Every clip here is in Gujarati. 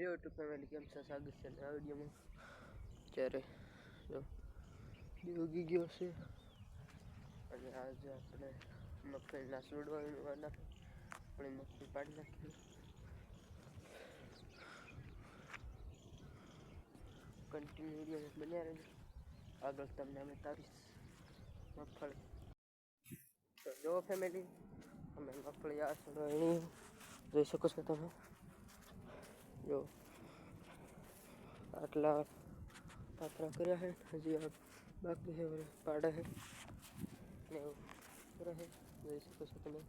યુટ્યુબ ફેમિલી કેમ છે? સ્વાગત છે આ વિડીયોમાં. અત્યારે જો ઉગી ગયો છે અને આજે આપણે મગફળીના છોડવાના આપણે મગફળી પાડી નાખીએ. કન્ટિન્યુ વિડીયો બન્યા રહેજો, આગળ તમને અમે તારીશ મગફળી. તો જો ફેમિલી અમે મગફળી આ છોડવાની જોઈ શકો છો તમે. જો આટલા પાત્રા કર્યા છે, હજી બાકી છે, પાડા છે ને એવું કરે છે, જોઈ શકો છો તમે.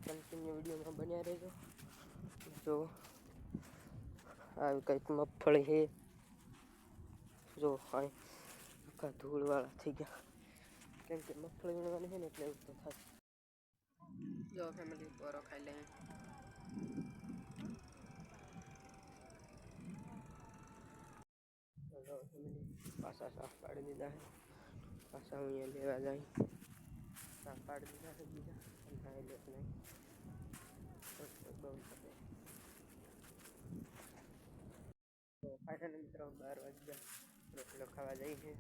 કન્ટિન્યુ વિડીયોમાં બન્યા રહેજો. જો આવી કંઈક મગફળી છે. જો આખા ધૂળવાળા થઈ ગયા, કેમ કે મગફળી વીણવાની છે ને એટલે એવું તો થાય. જો ફેમિલી પોરો ખાઈ લઈએ. પાછા સાફ પાડી દીધા છે, પાછા અહીંયા લેવા જાય. સાફ પાડી દીધા છે બીજા ખાઈ લે નહીં બહુ થશે. તો ફાઇનલી મિત્રો 12 વાગ્યા રોટલો ખાવા જાય છે.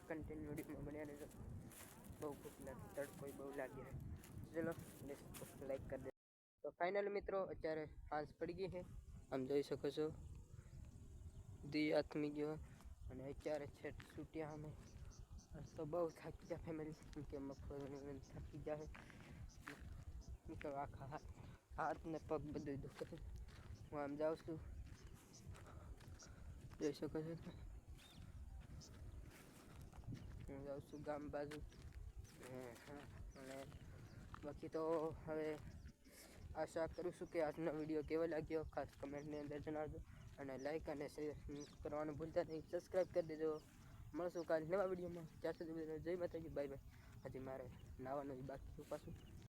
કન્ટિન્યુ વિડીયોમાં બન્યા રહેજો. બહુ ભૂખ લાગી, તડકો બહુ લાગે છે. ચલો લાઈક કરી દે. તો ફાઇનલી મિત્રો અત્યારે સાંજ પડી ગઈ છે, આમ જોઈ શકો છો. દી આથમી ગયો અને અત્યારે છેટ છૂટ્યા અમે. તો બહુ થાકી ગયા ફેમિલી, કેમ કે મગફળી થાકી ગયા છે. આખા હાથ ને પગ બધું દુખે છે. હું આમ જાઉં છું, જોઈ શકો છો. હું જાઉં છું ગામ બાજુ અને બાકી તો હવે આશા કરું છું કે આજનો વિડીયો કેવો લાગ્યો ખાસ કમેન્ટની અંદર જણાવજો. અને લાઈક અને શેર કરવાનું ભૂલતા નહીં, સબસ્ક્રાઈબ કરી દેજો. મળશું કાલે નવા વિડીયોમાં. ત્યાં સુધી જય માતાજી, બાય બાય. હજી મારે નાવાનું બાકી પાછું.